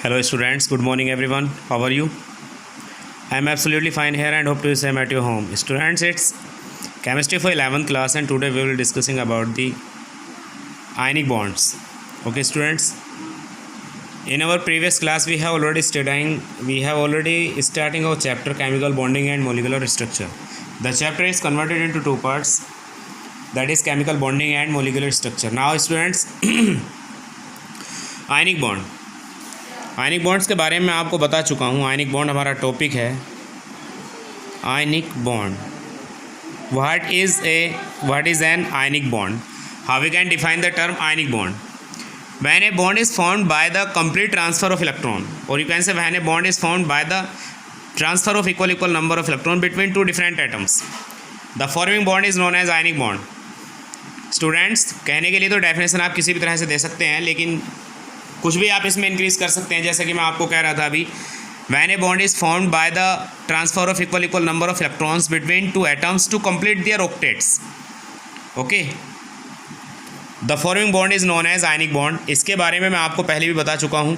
Hello students, good morning everyone. How are you? I am absolutely fine here and hope to be same at your home. Students, it's chemistry for 11th class and today we will be discussing about the ionic bonds. Okay students, in our previous class we have already starting our chapter chemical bonding and molecular structure. The chapter is converted into two parts, that is chemical bonding and molecular structure. Now students, ionic bond, ionic bonds के बारे में आपको बता चुका हूँ. Ionic bond हमारा topic है. Ionic bond, what is an ionic bond, how we can define the term ionic bond. When a bond is formed by the complete transfer of electron, और you can say when a bond is formed by the transfer of equal number of electron between two different atoms, the forming bond is known as ionic bond. Students, कहने के लिए तो definition आप किसी भी तरह से दे सकते हैं, लेकिन कुछ भी आप इसमें इंक्रीज़ कर सकते हैं. जैसे कि मैं आपको कह रहा था अभी, when a bond is formed by the transfer of equal number of electrons between two atoms to complete their octets. Okay, the forming bond is known as ionic bond. इसके बारे में मैं आपको पहले भी बता चुका हूँ.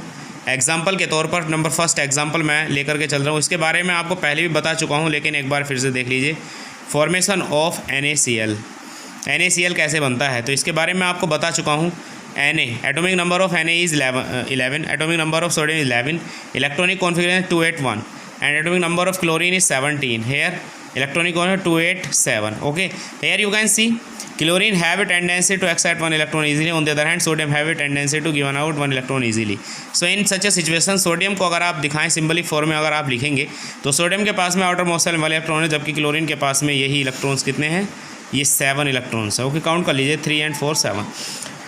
एग्जाम्पल के तौर पर नंबर फर्स्ट एग्जाम्पल मैं लेकर के चल रहा हूँ. इसके बारे में आपको पहले भी बता चुका हूँ, लेकिन एक बार फिर से देख लीजिए. Formation of NaCl. NaCl कैसे बनता है, तो इसके बारे में आपको बता चुका हूँ. Na, atomic number of Na is 11, atomic number of sodium is 11, electronic configuration 281, and atomic number of chlorine is 17. Here electronic configuration 287. Okay, here you can see chlorine have a tendency to accept one electron easily, on the other hand sodium have a tendency to give out one electron easily. So in such a situation, sodium को अगर आप दिखाएं symbolic form में अगर आप लिखेंगे तो sodium के पास में आउटर मोस्ट शेल वाले इलेक्ट्रॉन है, जबकि क्लोरीन के पास में यही इलेक्ट्रॉन्स कितने हैं, ये 7 इलेक्ट्रॉन्स है. ओके, काउंट कर लीजिए 3 and 4 7.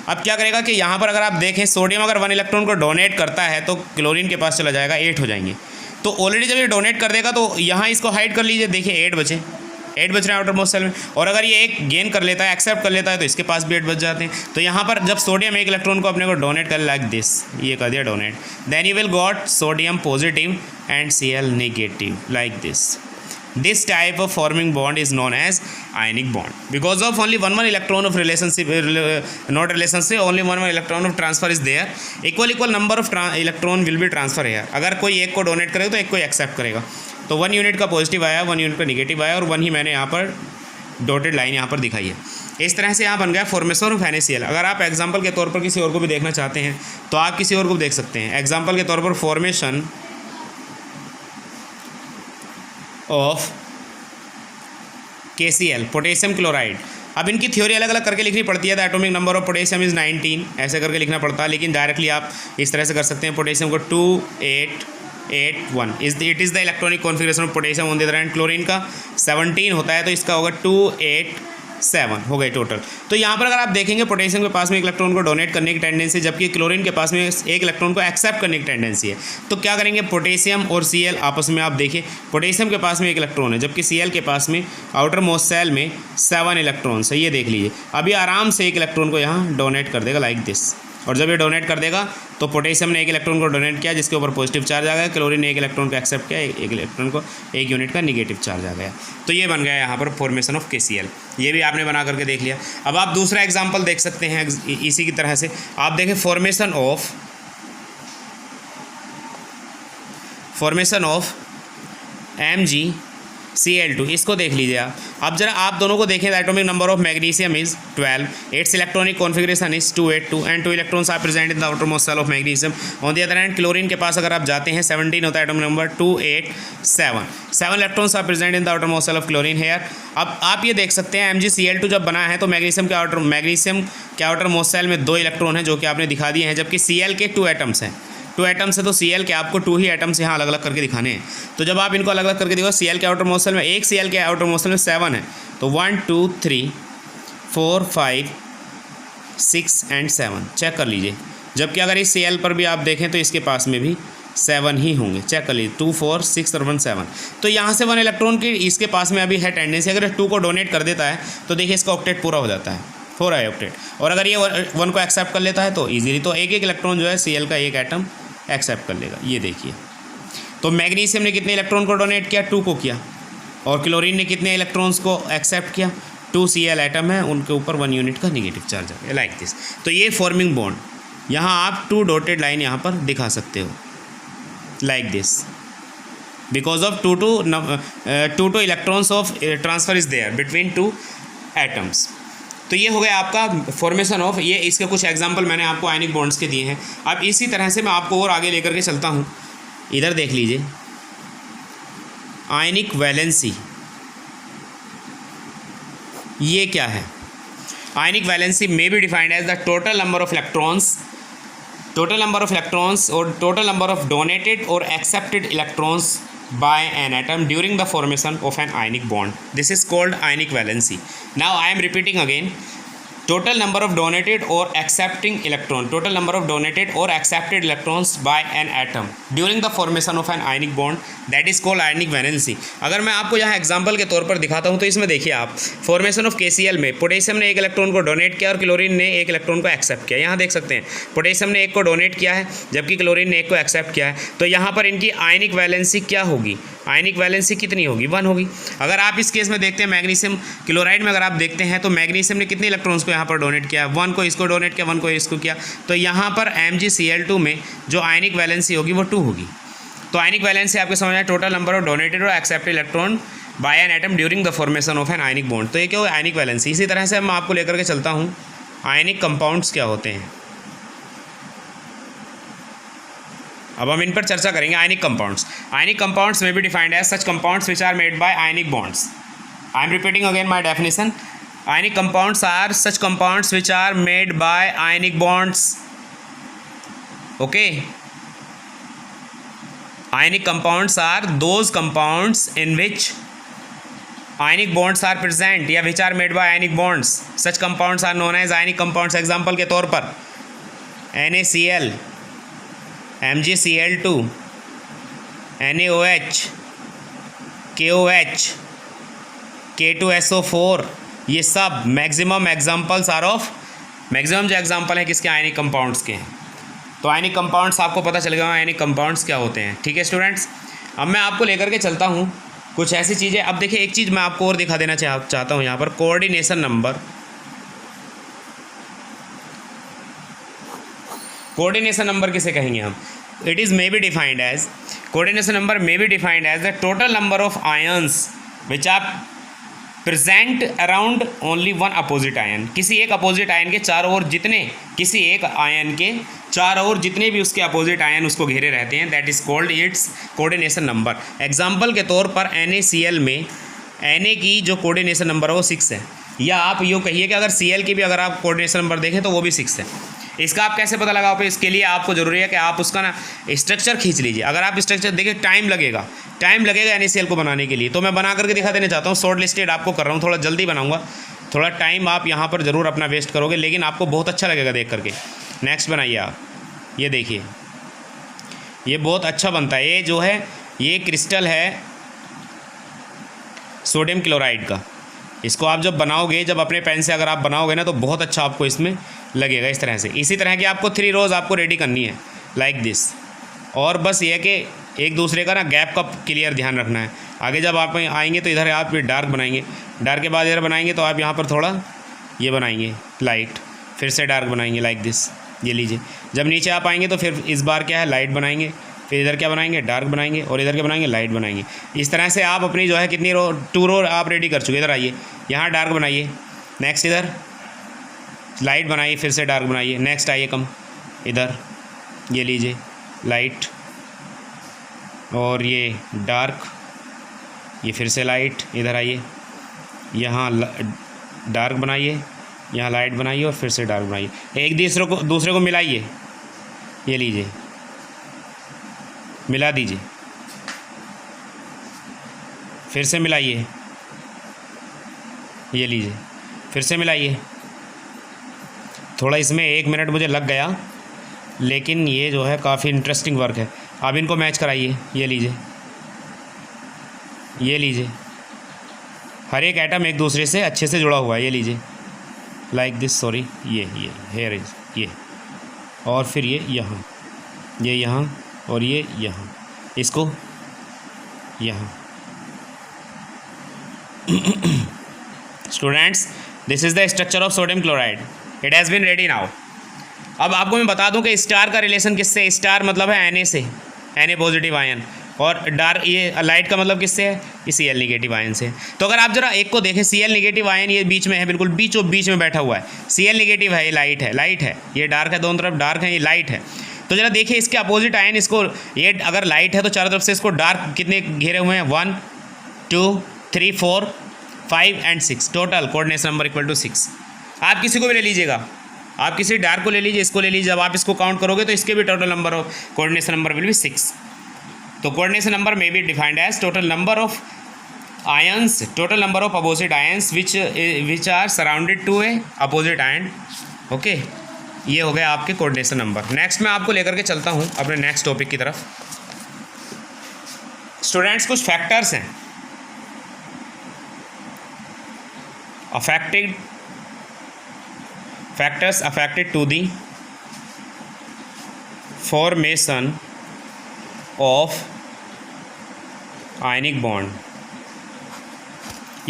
अब क्या करेगा कि यहाँ पर अगर आप देखें, सोडियम अगर 1 इलेक्ट्रॉन को डोनेट करता है तो क्लोरीन के पास चला जाएगा, 8 हो जाएंगे. तो ऑलरेडी जब ये डोनेट कर देगा तो यहाँ इसको हाइड कर लीजिए. देखिए 8 बच रहे हैं आउटर मोस्ट सेल में, और अगर ये एक गेन कर लेता है, एक्सेप्ट कर लेता है, तो इसके पास भी 8 बच जाते हैं. तो यहाँ पर जब सोडियम 1 इलेक्ट्रॉन को अपने को डोनेट कर लाइक दिस, ये कर दिया donate, then you will got sodium positive and Cl negative like this. This type of forming bond is known as ionic bond because of only one electron of relationship, not relationship, only one electron of transfer is there. Equal number of electron will be transfer here. अगर कोई एक को donate करेगा तो एक को accept करेगा. तो 1 यूनिट का पॉजिटिव आया, 1 यूनिट का निगेटिव आया, और 1 ही मैंने यहाँ पर डॉटेड लाइन यहाँ पर दिखाई है. इस तरह से यहाँ बन गया फॉर्मेशन ऑफ NaCl. अगर आप एग्जाम्पल के तौर पर किसी और को भी देखना चाहते हैं तो आप किसी और को भी देख सकते हैं. एग्जाम्पल के तौर पर formation of KCl, potassium chloride. अब इनकी थ्योरी अलग अलग करके लिखनी पड़ती है. The atomic number of potassium is 19, ऐसे करके लिखना पड़ता है, लेकिन डायरेक्टली आप इस तरह से कर सकते हैं. पोटेशियम को 2881 it is the electronic configuration of potassium. On the other hand chlorine का 17 होता है, तो इसका होगा 287 हो गए टोटल. तो यहाँ पर अगर आप देखेंगे, पोटेशियम के पास में 1 इलेक्ट्रॉन को डोनेट करने की टेंडेंसी, जबकि क्लोरीन के पास में 1 इलेक्ट्रॉन को एक्सेप्ट करने की टेंडेंसी है. तो क्या करेंगे, पोटेशियम और Cl आपस में आप देखिए, पोटेशियम के पास में 1 इलेक्ट्रॉन है, जबकि Cl के पास में आउटर मोस्ट शेल में 7 इलेक्ट्रॉन्स है. ये देख लीजिए, अभी आराम से 1 इलेक्ट्रॉन को यहाँ डोनेट कर देगा लाइक दिस. और जब ये डोनेट कर देगा तो पोटेशियम ने 1 इलेक्ट्रॉन को डोनेट किया, जिसके ऊपर पॉजिटिव चार्ज आ गया. क्लोरीन ने 1 इलेक्ट्रॉन को एक्सेप्ट किया, 1 इलेक्ट्रॉन को 1 यूनिट का निगेटिव चार्ज आ गया. तो ये बन गया यहाँ पर फॉर्मेशन ऑफ KCl. ये भी आपने बना करके देख लिया. अब आप दूसरा एग्जाम्पल देख सकते हैं इसी की तरह से. आप देखें फॉर्मेशन ऑफ MgCl2, इसको देख लीजिए आप. अब जरा आप दोनों को देखें. The atomic number of magnesium is 12, its electronic configuration is 282 and 2 electrons are present in the outermost shell of magnesium. On the other hand chlorine के पास अगर आप जाते हैं 17 होता है atomic number, 287, 7 electrons are present in the outermost shell of chlorine here. अब आप ये देख सकते हैं MgCl2 जब बना है तो मैग्नीशियम के आउटर मोस्ट शेल में 2 इलेक्ट्रॉन हैं, जो कि आपने दिखा दिए हैं, जबकि Cl के 2 एटम्स हैं. 2 एटम्स है तो Cl के आपको 2 ही एटम्स यहाँ अलग अलग करके दिखाने हैं. तो जब आप इनको अलग अलग करके देखो, Cl के आउटर मोस्ट शेल में एक Cl के आउटर मोस्ट शेल में 7 है, तो 1 2 3 4 5 6 एंड 7 चेक कर लीजिए. जबकि अगर इस Cl पर भी आप देखें तो इसके पास में भी 7 ही होंगे. चेक कर लीजिए, 2 4 6 और 1 7. तो यहाँ से 1 इलेक्ट्रॉन की इसके पास में अभी है टेंडेंसी. अगर 2 को डोनेट कर देता है तो देखिए इसका ऑक्टेट पूरा हो जाता है, 4 है ऑक्टेट. और अगर ये 1 को एक्सेप्ट कर लेता है तो ईजिली तो एक इलेक्ट्रॉन जो है Cl का एक एटम एक्सेप्ट कर लेगा. ये देखिए, तो मैग्नीशियम ने कितने इलेक्ट्रॉन को डोनेट किया, 2 को किया, और क्लोरीन ने कितने इलेक्ट्रॉन्स को एक्सेप्ट किया, 2 Cl एटम है, उनके ऊपर 1 यूनिट का निगेटिव चार्ज आ गया लाइक दिस. तो ये फॉर्मिंग बॉन्ड यहाँ आप 2 डॉटेड लाइन यहाँ पर दिखा सकते हो. like this because of two electrons of transfer is there between two atoms. तो ये हो गया आपका फॉर्मेशन ऑफ, ये इसके कुछ एग्जांपल मैंने आपको आयनिक बॉन्ड्स के दिए हैं. अब इसी तरह से मैं आपको और आगे लेकर के चलता हूँ. इधर देख लीजिए आयनिक वैलेंसी, ये क्या है? Ionic valency may be defined as the total number of electrons और टोटल नंबर ऑफ डोनेटेड और accepted electrons by an atom during the formation of an ionic bond. This is called ionic valency. Now I am repeating again. Total number of donated or accepting electrons by an atom during the formation of an ionic bond, that is called ionic valency. अगर मैं आपको यहाँ example के तौर पर दिखाता हूँ तो इसमें देखिए आप, फॉर्मेशन ऑफ KCl में पोटेशियम ने एक इलेक्ट्रॉन को डोनेट किया और क्लोरीन ने एक इलेक्ट्रॉन को एक्सेप्ट किया. यहाँ देख सकते हैं पोटेशियम ने एक को डोनेट किया है जबकि क्लोरीन ने एक को एक्सेप्ट किया है. तो यहाँ पर इनकी आयनिक वैलेंसी क्या होगी? आयनिक वैलेंसी कितनी होगी? 1 होगी. अगर आप इस केस में देखते हैं मैग्नीशियम क्लोराइड में अगर आप देखते हैं तो मैग्नीशियम ने कितने इलेक्ट्रॉन्स को यहाँ पर डोनेट किया? 1 को इसको डोनेट किया, 1 को इसको किया. तो यहाँ पर MgCl2 में जो आयनिक वैलेंसी होगी वो 2 होगी. तो आयनिक वैलेंसी आपको समझ आया, टोटल नंबर ऑफ डोनेटेड और accepted electron by an atom during the formation of N ionic bond. तो ये क्या हो? आयनिक वैलेंसी. इसी तरह से मैं आपको लेकर के चलता हूँ आयनिक कंपाउंड्स क्या होते हैं. अब हम इन पर चर्चा करेंगे. आयनिक कंपाउंड्स में be defined as such compounds which are made by ionic bonds. I am repeating again my definition. Ionic compounds are such compounds which are made by ionic bonds. Okay, ionic compounds are those compounds in which ionic bonds are present या which are made by ionic bonds. Such compounds are known as ionic compounds. Example के तौर पर NaCl, MgCl2, NaOH, KOH, K2SO4, ये सब maximum examples are of, maximum जो example है किसके? आयनिक compounds के हैं. तो आयनिक कंपाउंड्स आपको पता चल गया आयनिक कंपाउंड्स क्या होते हैं. ठीक है स्टूडेंट्स, अब मैं आपको लेकर के चलता हूँ कुछ ऐसी चीज़ें. अब देखिए एक चीज़ मैं आपको और दिखा देना चाहता हूँ यहाँ पर, कोऑर्डिनेशन नंबर. कोऑर्डिनेशन नंबर किसे कहेंगे हम? It is may be defined as, coordination number may be defined as the total number of ions which are present around only one opposite ion. किसी एक अपोजिट आयन के चारों ओर जितने, किसी एक आयन के चारों ओर जितने भी उसके अपोजिट आयन उसको घेरे रहते हैं, that is called its coordination number. Example के तौर पर NaCl में Na की जो कोऑर्डिनेशन नंबर है वो 6 है. या आप यूँ कहिए कि अगर Cl की भी अगर आप कोऑर्डिनेशन नंबर देखें तो वो भी 6 है. इसका आप कैसे पता लगाओगे? इसके लिए आपको ज़रूरी है कि आप उसका ना स्ट्रक्चर खींच लीजिए. अगर आप स्ट्रक्चर देखिए, टाइम लगेगा NaCl को बनाने के लिए. तो मैं बना करके दिखा देना चाहता हूँ, शॉर्ट लिस्टेड आपको कर रहा हूँ, थोड़ा जल्दी बनाऊँगा. थोड़ा टाइम आप यहाँ पर ज़रूर अपना वेस्ट करोगे लेकिन आपको बहुत अच्छा लगेगा देख करके. नेक्स्ट बनाइए आप, ये देखिए ये बहुत अच्छा बनता है. ये जो है ये क्रिस्टल है सोडियम क्लोराइड का. इसको आप जब बनाओगे, जब अपने पेन से अगर आप बनाओगे ना तो बहुत अच्छा आपको इसमें लगेगा इस तरह से. इसी तरह की आपको 3 रोज़ आपको रेडी करनी है लाइक दिस. और बस ये कि एक दूसरे का ना गैप का क्लियर ध्यान रखना है. आगे जब आप आएंगे तो इधर आप डार्क बनाएंगे, डार्क के बाद इधर बनाएंगे तो आप यहाँ पर थोड़ा ये बनाएंगे लाइट, फिर से डार्क बनाएंगे लाइक दिस. ये लीजिए, जब नीचे आप आएंगे तो फिर इस बार क्या है लाइट बनाएंगे, फिर इधर क्या बनाएंगे डार्क बनाएंगे, और इधर क्या बनाएंगे लाइट बनाएंगे. इस तरह से आप अपनी जो है कितनी 2 रो आप रेडी कर चुके. इधर आइए, यहाँ डार्क बनाइए, नेक्स्ट इधर लाइट बनाइए, फिर से डार्क बनाइए, नेक्स्ट आइए कम इधर, ये लीजिए लाइट और ये डार्क, ये फिर से लाइट. इधर आइए, यहाँ डार्क बनाइए, यहाँ लाइट बनाइए और फिर से डार्क बनाइए. एक दूसरे को मिलाइए, ये लीजिए मिला दीजिए, फिर से मिलाइए, ये लीजिए फिर से मिलाइए. थोड़ा इसमें 1 मिनट मुझे लग गया लेकिन ये जो है काफ़ी इंटरेस्टिंग वर्क है. अब इनको मैच कराइए, ये लीजिए, ये लीजिए, हर एक एटम एक दूसरे से अच्छे से जुड़ा हुआ है. ये लीजिए लाइक दिस, सॉरी ये हेयर इज ये, और फिर ये यहाँ, ये यहाँ और ये यहाँ, इसको यहाँ. Students, this is the structure of sodium chloride. It has been ready now. अब आपको मैं बता दूं कि स्टार का रिलेशन किससे, स्टार मतलब है Na से. Na पॉजिटिव आयन, और डार्क ये लाइट का मतलब किससे है, ये Cl निगेटिव आयन से। तो अगर आप जरा एक को देखें, Cl निगेटिव आयन ये बीच में है, बिल्कुल बीचों बीच में बैठा हुआ है। Cl निगेटिव है, ये लाइट है, ये डार्क है, दोनों तरफ डार्क है, ये लाइट है। तो जरा देखिए इसके अपोजिट आयन, इसको ये अगर लाइट है तो चारों तरफ से इसको डार्क कितने घेरे हुए हैं, 1 2 3 4 5 and 6, total coordination number equal to 6। आप किसी को भी ले लीजिएगा, आप किसी डार्क को ले लीजिए, इसको ले लीजिए, जब आप इसको काउंट करोगे तो इसके भी total number of coordination number will be 6। तो coordination number may be defined as total number of ions, total number of opposite ions which are surrounded to a opposite ion. Okay, ये हो गया आपके coordination number. Next मैं आपको लेकर के चलता हूँ अपने नेक्स्ट टॉपिक की तरफ। स्टूडेंट्स, कुछ फैक्टर्स हैं factors affected to the formation of ionic bond।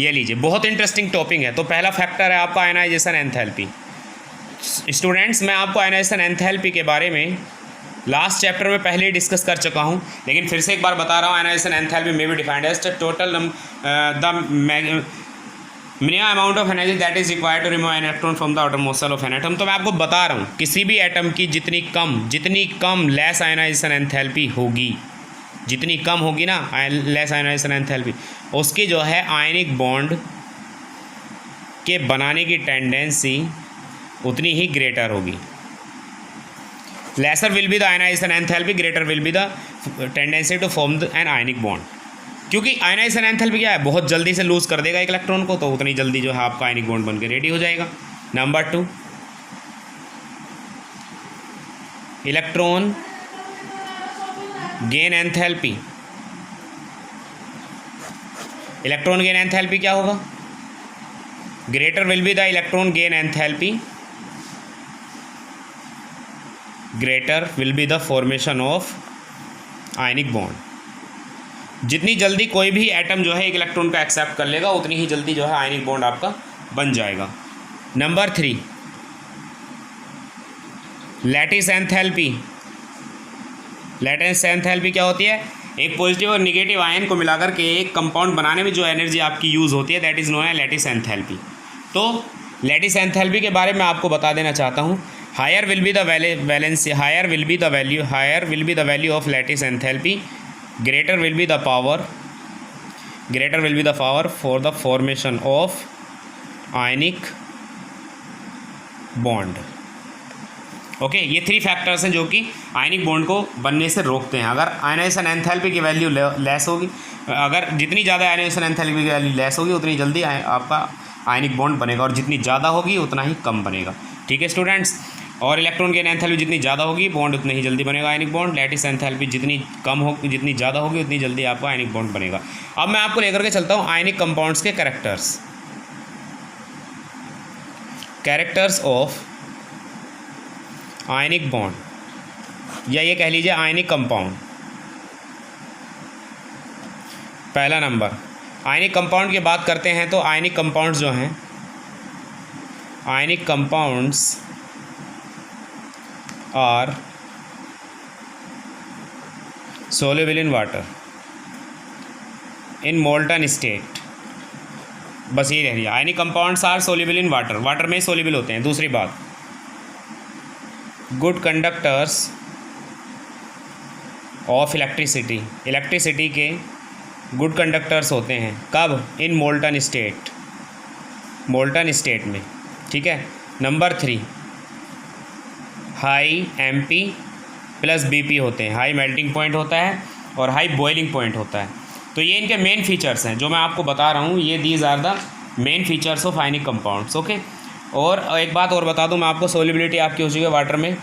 ये लीजिए, बहुत इंटरेस्टिंग टॉपिक है। तो पहला फैक्टर है आपका आयनाइजेशन एंथैल्पी। स्टूडेंट्स, मैं आपको आयनाइजेशन एंथैल्पी के बारे में लास्ट चैप्टर में पहले ही डिस्कस कर चुका हूँ, लेकिन फिर से एक बार बता रहा हूँ। Ionization enthalpy may be defined as total the minimum amount of energy that is required to remove an electron from the outermost shell of an atom. तो मैं आपको बता रहा हूँ, किसी भी एटम की जितनी कम लेस आयनाइजेशन एंथैल्पी होगी, जितनी कम होगी ना लेस आयनाइजेशन एंथैल्पी, उसकी जो है आयनिक बॉन्ड के बनाने की टेंडेंसी उतनी ही ग्रेटर होगी। Lesser will be the ionization enthalpy, greater will be the tendency to form an ionic bond. क्योंकि आयनाइजेशन एंथैल्पी क्या है, बहुत जल्दी से लूज़ कर देगा एक इलेक्ट्रॉन को, तो उतनी जल्दी जो है आपका आयनिक बॉन्ड बन के रेडी हो जाएगा। Number 2, electron gain enthalpy. Electron gain enthalpy क्या होगा, greater will be the electron gain enthalpy, greater will be the formation of ionic bond. जितनी जल्दी कोई भी एटम जो है एक इलेक्ट्रॉन का एक्सेप्ट कर लेगा, उतनी ही जल्दी जो है आयनिक बॉन्ड आपका बन जाएगा। Number 3, lattice enthalpy. Lattice enthalpy क्या होती है, एक पॉजिटिव और निगेटिव आयन को मिलाकर के एक कंपाउंड बनाने में जो एनर्जी आपकी यूज़ होती है, that is known as lattice enthalpy. तो लैटिस एंथैल्पी के बारे में आपको बता देना चाहता हूँ। Higher will be the valency, higher will be the value of lattice enthalpy, greater will be the power for the formation of ionic bond। Okay, ये 3 फैक्टर्स हैं जो कि आयनिक बॉन्ड को बनने से रोकते हैं। अगर आयनाइजेशन एंथैल्पी की वैल्यू लेस होगी, अगर जितनी ज़्यादा आयनाइजेशन एंथैल्पी की वैल्यू लेस होगी, उतनी जल्दी आपका आयनिक बॉन्ड बनेगा, और जितनी ज़्यादा होगी उतना ही कम बनेगा। ठीक है स्टूडेंट्स, और इलेक्ट्रॉन की एंथैल्पी जितनी ज़्यादा होगी, बॉन्ड उतनी ही जल्दी बनेगा आयनिक बॉन्ड। लैटिस एंथैल्पी जितनी ज़्यादा होगी, उतनी जल्दी आपका आयनिक बॉन्ड बनेगा। अब मैं आपको लेकर के चलता हूँ आयनिक कंपाउंड्स के कैरेक्टर्स ऑफ आयनिक बॉन्ड, या ये कह लीजिए आयनिक कंपाउंड। पहला नंबर, आयनिक कंपाउंड की बात करते हैं तो आयनिक कंपाउंड्स जो हैं, ionic compounds are soluble in water in molten state। बस ये रह गया, ionic compounds are soluble in water, water में soluble होते हैं। दूसरी बात, good conductors of electricity, electricity के गुड कंडक्टर्स होते हैं। कब, इन मोल्टन स्टेट में। ठीक है। Number 3, high MP plus BP होते हैं, हाई मेल्टिंग पॉइंट होता है और हाई बॉइलिंग पॉइंट होता है। तो ये इनके मेन फीचर्स हैं जो मैं आपको बता रहा हूँ, ये these are the main features of ionic compounds. Okay, और एक बात और बता दूँ मैं आपको, सोलिबिलिटी आपकी हो चुकी है वाटर में,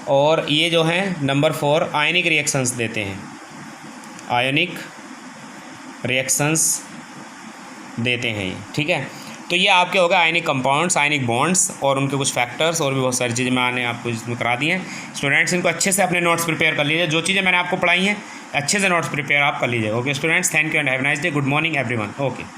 और ये जो हैं नंबर 4 आयनिक रिएक्शंस देते हैं, आयनिक रिएक्शंस देते हैं ये। ठीक है, तो ये आपके हो गए आयनिक कंपाउंड्स, आयनिक बॉन्ड्स और उनके कुछ फैक्टर्स और भी बहुत सारी चीज़ें मैंने आपको इसमें करा दी हैं। स्टूडेंट्स, इनको अच्छे से अपने नोट्स प्रिपेयर कर लीजिए, जो चीज़ें मैंने आपको पढ़ाई हैं अच्छे से नोट्स प्रिपेयर आप कर लीजिए। Okay students, thank you and have nice day, good morning everyone. Okay.